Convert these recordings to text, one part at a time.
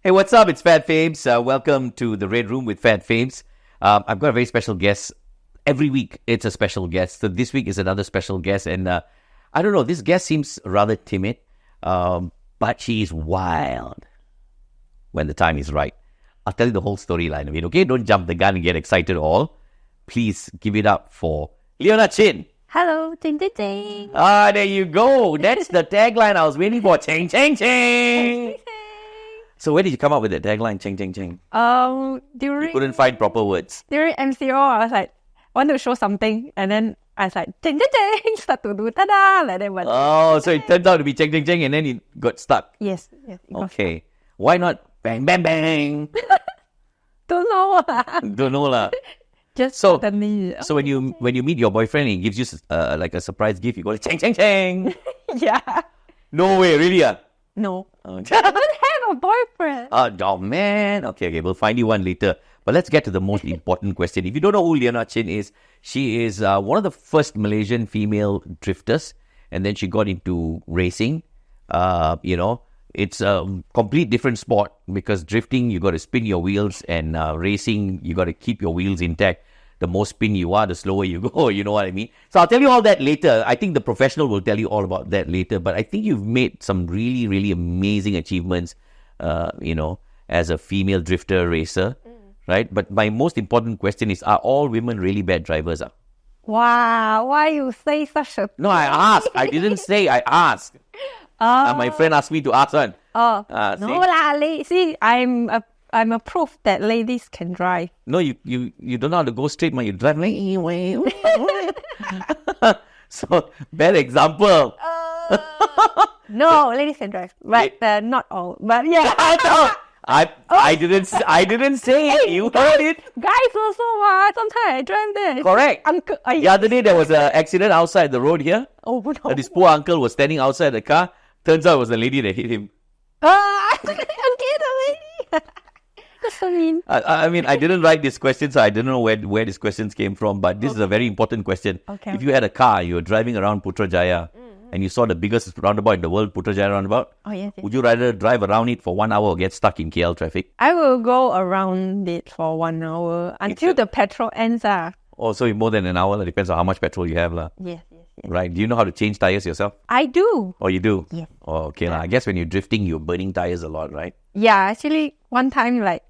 Hey, what's up? It's Fat Fames. Welcome to the Red Room with Fat Fames. I've got a very special guest. Every week, it's a special guest. So this week is another special guest. And I don't know, this guest seems rather timid, but she's wild when the time is right. I'll tell you the whole storyline of it, okay? Don't jump the gun and get excited all. Please give it up for Leona Chin. Hello, ting ting ting. Ah, there you go. That's the tagline I was waiting for. Ching, ching, ching. So where did you come up with that tagline, ching, ching, ching? During You couldn't find proper words. during MCO, I was like, want to show something, and then I was like, ting ting ting, start to do ta-da, like that one. Oh, so it turned out to be ching, ching, ching, and then it got stuck. Yes. It got Okay. Why not bang, bang, bang? stuck. Don't know. Don't know lah. Just So- suddenly. So when you meet your boyfriend and he gives you like a surprise gift, you go ching, ching, ching. Yeah. No way, really? No. Oh, I don't have a boyfriend. oh man. Okay. We'll find you one later. But let's get to the most important question. If you don't know who Leona Chin is, she is one of the first Malaysian female drifters. And then she got into racing. It's a complete different sport because drifting, you got to spin your wheels, and racing, you got to keep your wheels intact. The more spin you are, the slower you go. You know what I mean? So I'll tell you all that later. I think the professional will tell you all about that later. But I think you've made some really, really amazing achievements, as a female drifter racer, right? But my most important question is, are all women really bad drivers? Wow, why you say such a... No, I asked. I didn't say, I asked. My friend asked me to ask one. no see? lah, see, I'm a proof that ladies can drive. No, you don't know how to go straight, man. You drive like... So, bad example. No, ladies can drive, but not all. But yeah, I didn't say it. You heard it. guys also sometimes I drive there. Correct. Uncle, The other day, there was an accident outside the road here. oh no. This poor uncle was standing outside the car. Turns out it was the lady that hit him. Okay, the lady. That's so mean. I mean, I didn't write this question, so I don't know where these questions came from. But this is a very important question. Okay. If you had a car, you were driving around Putrajaya, and you saw the biggest roundabout in the world, Putrajaya roundabout, Oh yes. would you rather drive around it for 1 hour or get stuck in KL traffic? I will go around it for 1 hour until the petrol ends. Or so more than an hour? It depends on how much petrol you have. Yes. Right? Do you know how to change tires yourself? I do. Oh, you do? Yes. Oh, okay. I guess when you're drifting, you're burning tires a lot, right? Yeah, actually, one time like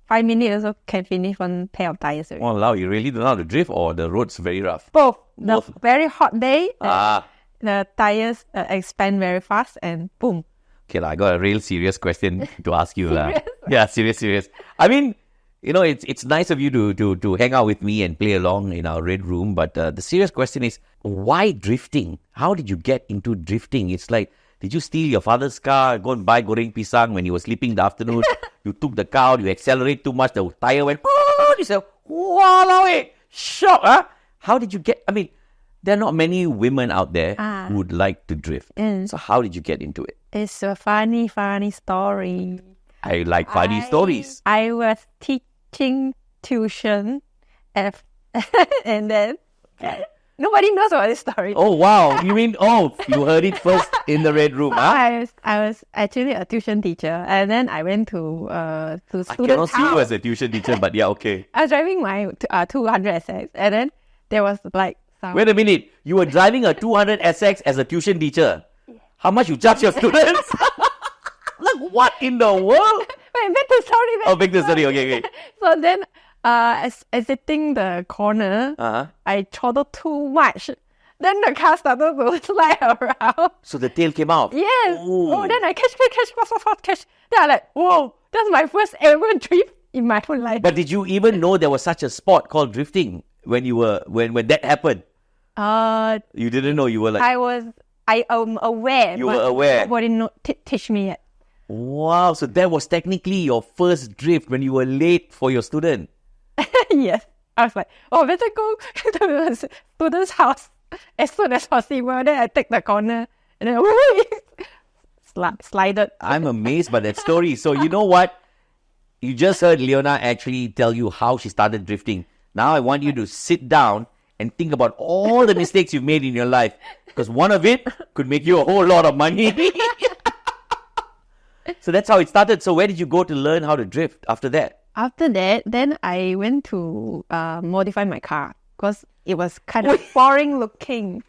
5 minutes also can finish one pair of tires already. Oh, wow, you really don't know how to drift, or the road's very rough? Both. Both. The very hot day, Ah. the tires expand very fast, and boom. Okay, I got a real serious question to ask you. Yeah, serious. I mean, it's nice of you to hang out with me and play along in our red room. But the serious question is, why drifting? How did you get into drifting? It's like, did you steal your father's car, go and buy goreng pisang when he was sleeping in the afternoon? You took the car out, you accelerate too much, the tire went, you said, walao, shock, huh? How did you get, I mean, there are not many women out there who would like to drift. So how did you get into it? It's a funny story. I like funny stories. I was teaching tuition, and then nobody knows about this story. Oh, wow. You mean, you heard it first in the red room, huh? I was actually a tuition teacher, and then I went to I students' cannot see you house. as a tuition teacher, but yeah, okay. I was driving my 200 SX, and then there was like some... Wait a minute. You were driving a 200 SX as a tuition teacher. How much you charge your students? Like, what in the world? Wait, back to story. Oh, back to the story. Okay. So then, as exiting the corner, Uh-huh. I throttled too much. Then the car started to slide around. So the tail came out. Yes. Ooh. Oh, then I catch. Then I'm like, whoa, that's my first ever drift in my whole life. But did you even know there was such a sport called drifting when that happened? You didn't know. You were like, I am aware. You but were aware. Nobody teach me yet. wow. So that was technically your first drift when you were late for your student. Yes. I was like, oh, better go to the student's house as soon as possible. Then I take the corner and then slided. I'm amazed by that story. So you know what? You just heard Leona actually tell you how she started drifting. Now I want you to sit down and think about all the mistakes you've made in your life, because one of it could make you a whole lot of money. So that's how it started. So where did you go to learn how to drift after that? After that, then I went to modify my car because it was kind of boring looking.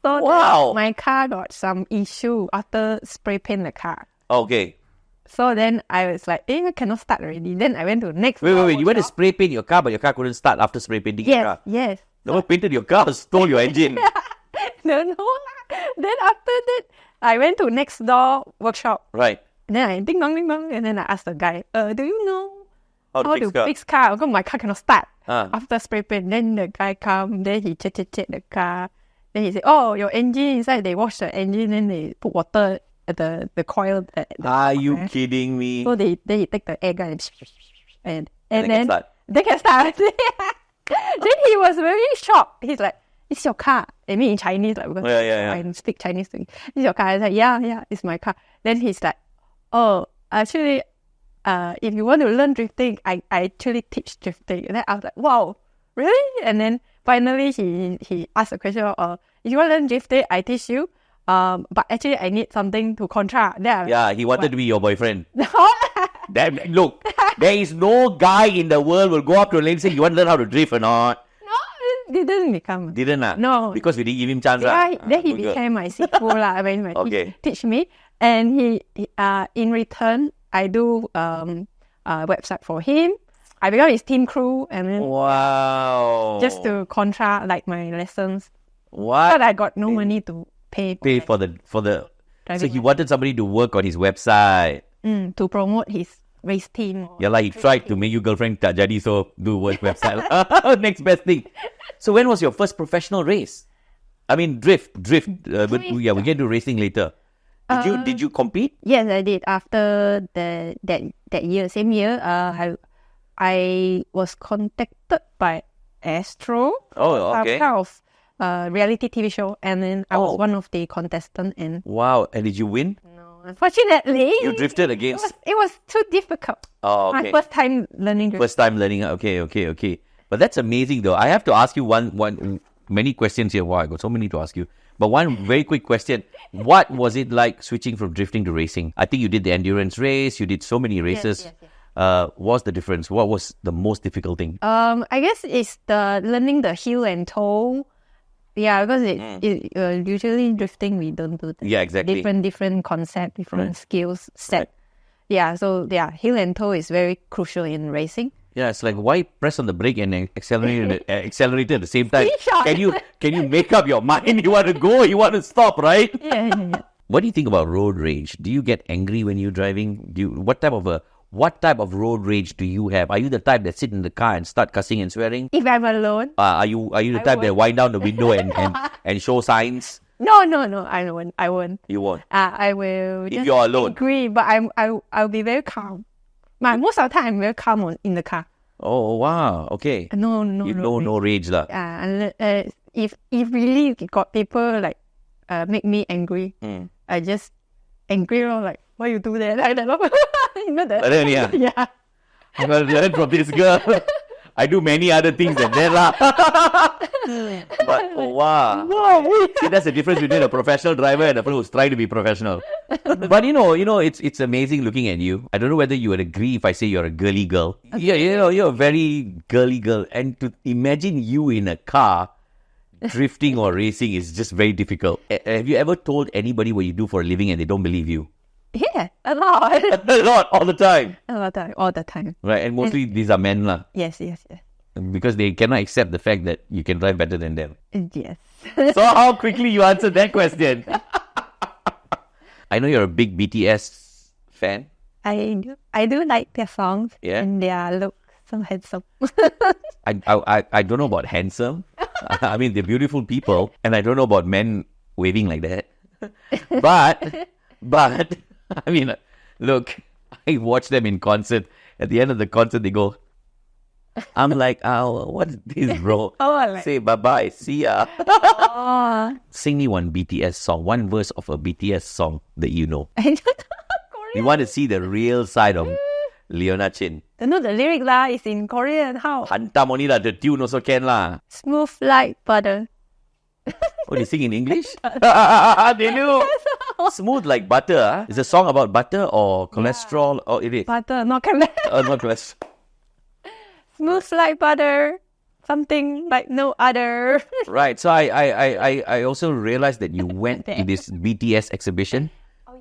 So Wow. my car got some issue after spray paint the car. Okay. So then I was like, I cannot start already. Then I went to next. Wait. You went to workshop. spray paint your car, but your car couldn't start after spray painting your car. Yes. No one painted your car, stole your engine. No. Then after that, I went to next door workshop. Right. Then I ding dong, and then I asked the guy, do you know How to fix car? fix car? Because my car cannot start Ah. after spray paint. Then the guy come, then he check the car. Then he said, oh, your engine inside, they wash the engine, then they put water at the coil. Are you kidding me? So then he take the air gun and they can then start. they can start. Then he was very shocked. He's like, it's your car. I mean in Chinese, like, because Yeah. I speak Chinese to him. It's your car. I was like, yeah, it's my car. Then he's like, oh, actually, if you want to learn drifting, I actually teach drifting. And then I was like, wow, really? And then finally he asked a question, if you want to learn drifting, I teach you. But actually I need something to contra. Then Yeah, he wanted to be your boyfriend. no. Look, there is no guy in the world will go up to a lady and say, you want to learn how to drift or not? No, it didn't become. Didn't ah? No. Because we didn't give him chance. Yeah, Ah, then he good girl. became my sifu lah. I mean, Okay. teach me, and he in return, I do a website for him. I become his team crew, and then Wow. just to contra like my lessons. What? But I got no money to pay For the so driving he wanted somebody to work on his website. to promote his race team. Yeah, like he tried to make you girlfriend tak jadi, so do work website. Next best thing. So when was your first professional race? I mean drift. But yeah, we get to racing later. Did you compete? Yes, I did. After that year, same year, I was contacted by Astro. Oh, okay. Kind of reality TV show, and then I was one of the contestants. And Wow. And did you win? no, unfortunately, You drifted against. it was too difficult. Oh, My okay. first time learning drift. First time learning. Okay. But that's amazing, though. I have to ask you many questions here. Wow, I got so many to ask you. But one very quick question: what was it like switching from drifting to racing? I think you did the endurance race. You did so many races. Yes. What's the difference? What was the most difficult thing? I guess it's the learning the heel and toe. Yeah, because usually drifting we don't do that. Yeah, exactly. Different concept, different skills set. Right. Yeah, so heel and toe is very crucial in racing. Yeah, it's like why press on the brake and accelerate at the same time? Screenshot. Can you make up your mind? You want to go? You want to stop? Right? Yeah. What do you think about road rage? Do you get angry when you're driving? What type of road rage do you have? Are you the type that sit in the car and start cussing and swearing? If I'm alone, Are you the type that wind down the window and show signs? no, I won't. You won't. I will. If just you're alone. agree, but I'll be very calm. Most of the time I'm very calm in the car. Oh wow. Okay. No rage lah. If really got people like make me angry, I just angry or like why you do that like that. You know that? But then, yeah. Yeah. I'm gonna learn from this girl. I do many other things than that lah. But wow. See, that's the difference between a professional driver and a person who's trying to be professional. But it's amazing looking at you. I don't know whether you would agree if I say you're a girly girl. Yeah, you're a very girly girl. And to imagine you in a car drifting or racing is just very difficult. Have you ever told anybody what you do for a living and they don't believe you? Yeah, a lot. A lot, all the time. All the time. Right, and mostly these are men lah. Yes. Because they cannot accept the fact that you can drive better than them. Yes. So how quickly you answered that question? I know you're a big BTS fan. I do like their songs. Yeah? And their look so handsome. I don't know about handsome. I mean, they're beautiful people. And I don't know about men waving like that. But, I mean, look, I watch them in concert. At the end of the concert, they go, I'm like, oh, what is this, bro? Say bye-bye, see ya. Sing me one BTS song, one verse of a BTS song that you know. I don't know Korean. We want to see the real side of Leona Chin. Don't know the lyric lah. It's in Korean. How? Hantam only lah, the tune also can lah. Smooth like butter. Oh, they sing in English? They do. Smooth like butter. Huh? Is a song about butter or cholesterol? Or it is? Butter, not cholesterol. Not cholesterol. Smooth like butter. Something like no other. Right. So I also realized that you went to this BTS exhibition,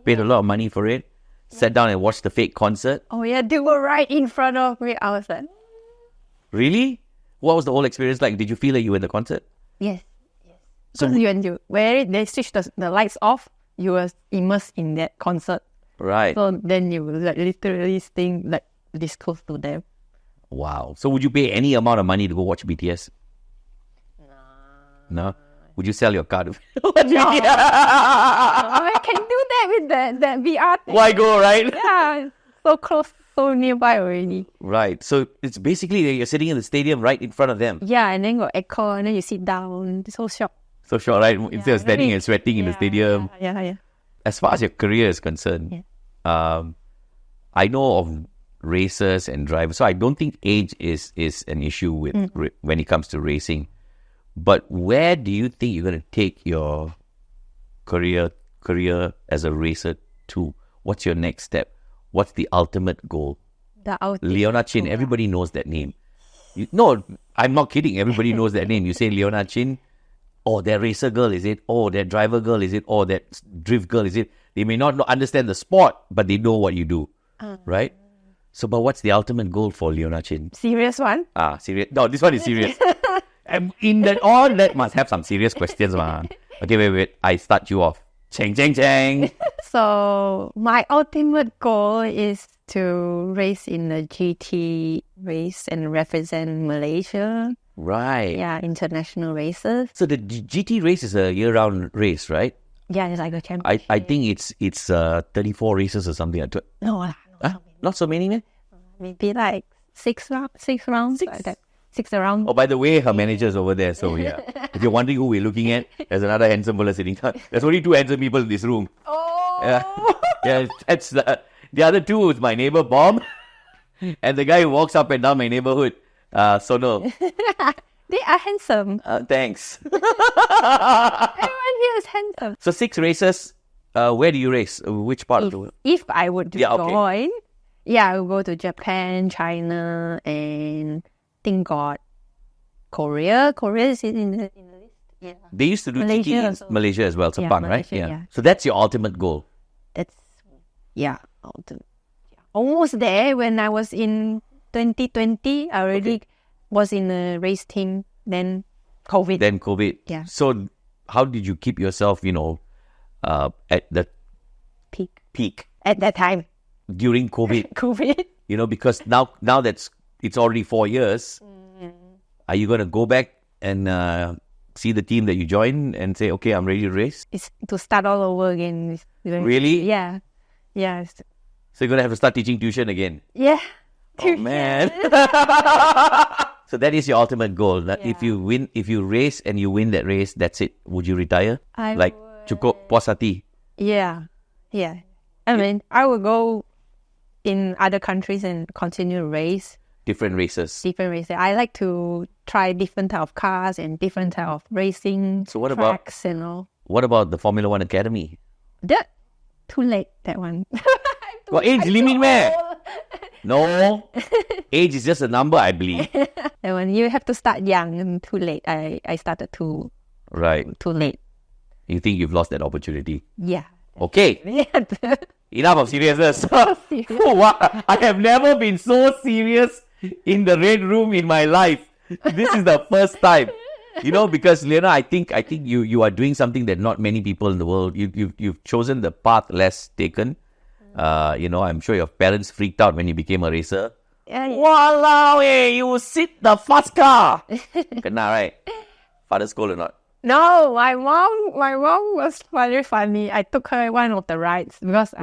paid a lot of money for it, sat down and watched the fake concert. Oh yeah, they were right in front of me. I was like, Really? What was the whole experience like? Did you feel like you were in the concert? yes. So So when you where they switch the lights off, you were immersed in that concert. right. So then you like literally staying like this close to them. Wow. So would you pay any amount of money to go watch BTS? No. Would you sell your car to watch BTS? I can do that with the VR thing. Why go, right? Yeah, it's so close, so nearby already. Right. So it's basically that you're sitting in the stadium right in front of them. Yeah, and then got echo, and then you sit down. It's so shocked. So short, right? Instead of standing and sweating in the stadium. Yeah. As far as your career is concerned, I know of racers and drivers. So I don't think age is an issue with when it comes to racing. But where do you think you're going to take your career as a racer to? What's your next step? What's the ultimate goal? The ultimate Leona Chin, goal. everybody knows that name. No, I'm not kidding. Everybody knows that name. You say Leona Chin, oh, that racer girl, is it? Oh, that driver girl, is it? Oh, that drift girl, is it? They may not understand the sport, but they know what you do, right? So, but what's the ultimate goal for Leona Chin? Serious one. Serious? No, this one is serious. In that, all that must have some serious questions, man. Okay, wait. I start you off. Cheng. So my ultimate goal is to race in the GT race and represent Malaysia. Right. Yeah, international races. So the GT race is a year-round race, right? Yeah, it's like a championship. I think it's 34 races or something. No, Not so many, man. maybe like six rounds. Like that. 6 rounds. Oh, by the way, her manager is over there. So yeah, if you're wondering who we're looking at, there's another handsome fella sitting there. There's only 2 handsome people in this room. Oh. Yeah, that's the other 2 is my neighbor Bob, and the guy who walks up and down my neighborhood, Sonal. They are handsome. Thanks. Everyone here is handsome. So 6 races. Where do you race? Which part of the world? If I would Yeah, okay. join, I will go to Japan, China, and think got Korea. Korea is in the list. Yeah. They used to do Malaysia GT in also. Malaysia as well, Sepang, right? Malaysia, yeah. So that's your ultimate goal. That's almost there. When I was in 2020, I already was in a race team. Then COVID. Yeah. So how did you keep yourself, at the peak At that time. during COVID? COVID. Because now it's already 4 years. Are you going to go back and see the team that you joined and say, okay, I'm ready to race? It's to start all over again. Really? Yeah. Yeah. So you're going to have to start teaching tuition again. Yeah. Oh, man. So that is your ultimate goal. That if you race and you win that race, that's it. Would you retire? I Cukup puas hati. Yeah. I mean, I will go in other countries and continue to race. Different races. I like to try different type of cars and different type of racing So what tracks and all. What about the Formula One Academy? That too late, that one. Got age limit, man. No. Age is just a number, I believe. That one, you have to start young and too late. I started too late. You think you've lost that opportunity? Yeah. Okay. Enough of seriousness. Wow. I have never been so serious in the red room in my life. This is the first time. Because Leona, I think you are doing something that not many people in the world. You've chosen the path less taken. I'm sure your parents freaked out when you became a racer. Yeah. Walao, you sit the fast car. Kena, right? Father scold or not? No, my mom was very funny. I took her one of the rides because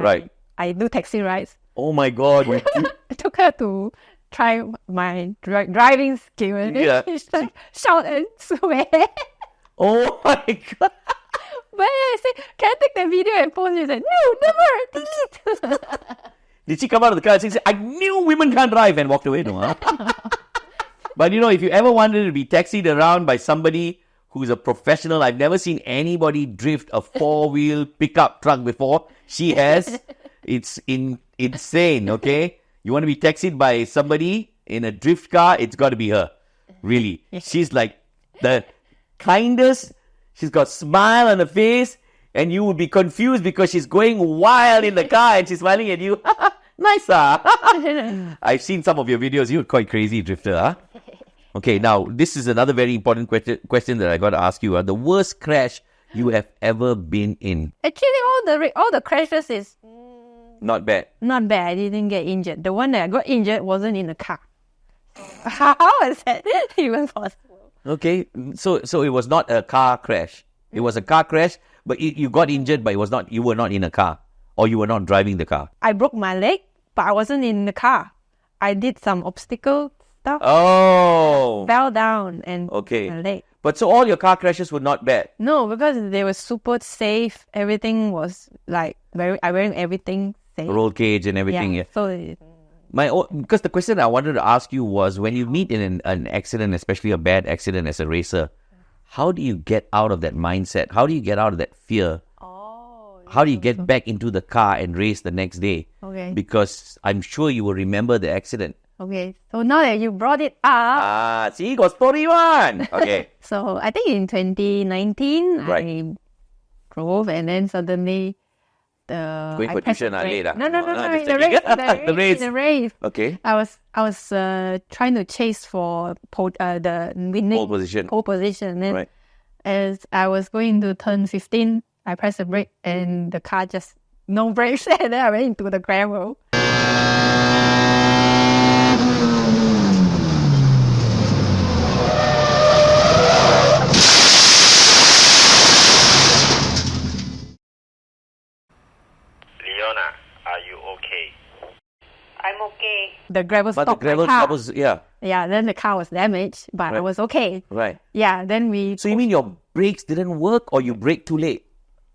I do taxi rides. Oh my God. I took her to try my driving skill. And Yeah. she like shout and swear. Oh my God. But I said, can I take the video and post it? She said, no, never, delete. Did she come out of the car and say, I knew women can't drive, and walked away? No, huh? But if you ever wanted to be taxied around by somebody who's a professional. I've never seen anybody drift a 4-wheel pickup truck before. She has. It's insane, okay? You want to be taxied by somebody in a drift car, it's got to be her. Really. She's like the kindest. She's got a smile on her face, and you would be confused because she's going wild in the car and she's smiling at you. Nice, I've seen some of your videos. You're quite crazy drifter, huh? Okay, now this is another very important question that I got to ask you. The worst crash you have ever been in? Actually, all the crashes is not bad. Not bad. I didn't get injured. The one that I got injured wasn't in the car. How is that even possible? Okay, so it was not a car crash. It was a car crash, but you got injured, but you were not in a car, or you were not driving the car. I broke my leg, but I wasn't in the car. I did some obstacle stuff. Oh, Fell down and okay. my leg. But so all your car crashes were not bad. No, because they were super safe. Everything was like I wearing everything safe. Roll cage and everything. Yeah. So because the question I wanted to ask you was, when you meet in an accident, especially a bad accident as a racer, how do you get out of that mindset? How do you get out of that fear? How do you get back into the car and race the next day? Okay. Because I'm sure you will remember the accident. Okay. So now that you brought it up. See, got story one. Okay. So I think in 2019, Right. I drove and then suddenly Going I for pressed tuition the brake. later. No, just in the checking. race. The race. Okay. I was trying to chase for the winning Pole position. Then Right. as I was going to turn 15, I pressed the brake and the car just no brakes, and then I went into the gravel. Leona, are you okay? I'm okay. The gravel But stopped the gravel my car. troubles, yeah. Yeah, then the car was damaged, but I Right. was okay. Right. Yeah, then we... So you mean your brakes didn't work, or you brake too late?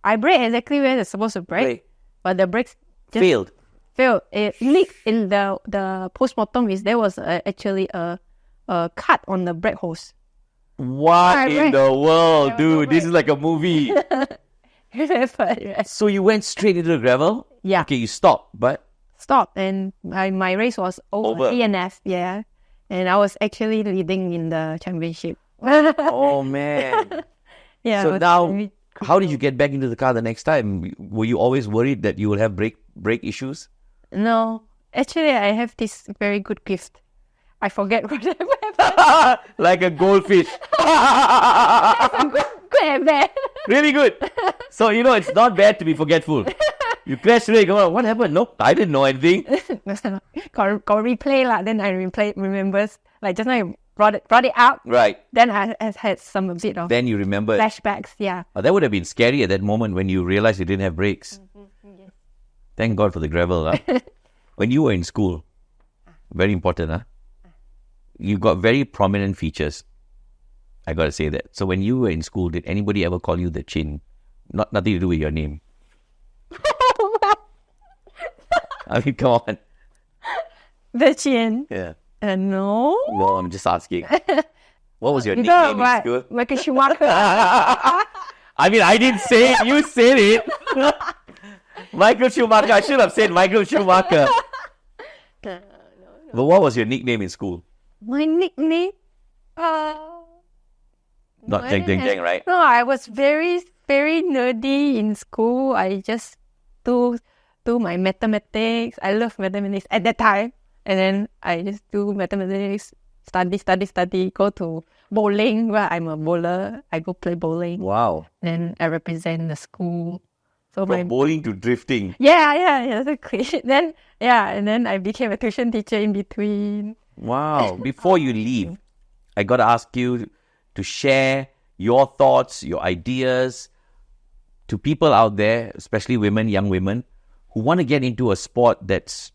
I braked exactly where they're supposed to brake, Brake. but the brakes just Failed. failed. It leaked in the post-mortem. There was actually a cut on the brake hose. What Right, in right. the world, There was no dude? This is like a movie. Yes. So you went straight into the gravel? Yeah. Okay, you stopped, but... Stopped, and my race was over. Over. ENF, yeah. And I was actually leading in the championship. Oh, man. Yeah. it So was now, very how did you get back into the car the next time? Were you always worried that you will have brake issues? No, actually, I have this very good gift. I forget whatever happened. Like a goldfish. Good and bad. Really good. So, it's not bad to be forgetful. You crash today, come on, what happened? Nope, I didn't know anything. got replay lah. Then I remembers, like just now you brought it out. Right. Then I had some a bit of Then you remember. flashbacks. Yeah. That would have been scary at that moment when you realized you didn't have brakes. Yes. Thank God for the gravel. Huh? When you were in school, very important, huh? You got very prominent features. I got to say that. So when you were in school, did anybody ever call you the Chin? Nothing to do with your name. I mean, come on. The Chin. Yeah. No. No, I'm just asking. What was your You got nickname in what? school? Michael Schumacher. I mean, I didn't say it. You said it. Michael Schumacher. I should have said Michael Schumacher. No. But what was your nickname in school? My nickname. Not Jeng Jeng Jeng, right? No, I was very, very nerdy in school. I just do my mathematics. I love mathematics at that time. And then I just do mathematics, study, go to bowling, where I'm a bowler. I go play bowling. Wow. Then I represent the school. So From bowling to drifting. yeah, that's a Then, and then I became a tuition teacher in between. Wow. Before you leave, I got to ask you to share your thoughts, your ideas to people out there, especially women, young women, who want to get into a sport that's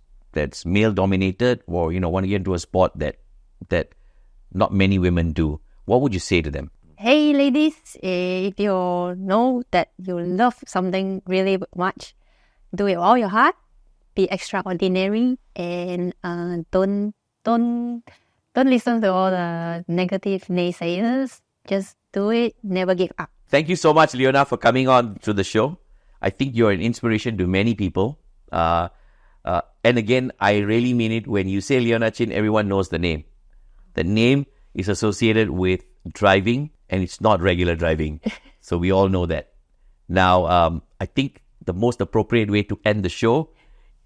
male dominated, or want to get into a sport that not many women do. What would you say to them? Hey ladies, if you know that you love something really much, do it all your heart. Be extraordinary, and don't listen to all the negative naysayers. Just do it, never give up. Thank you so much, Leona, for coming on to the show. I think you're an inspiration to many people. And again, I really mean it. When you say Leona Chin, everyone knows the name. The name is associated with driving, and it's not regular driving. So we all know that. Now, I think the most appropriate way to end the show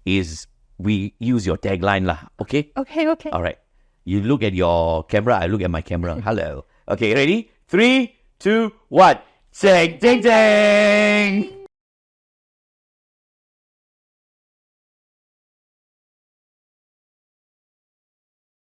is we use your tagline lah. Okay? Okay. All right. You look at your camera, I look at my camera. Hello. Okay, ready? 3, 2, 1. Ding, ding, ding!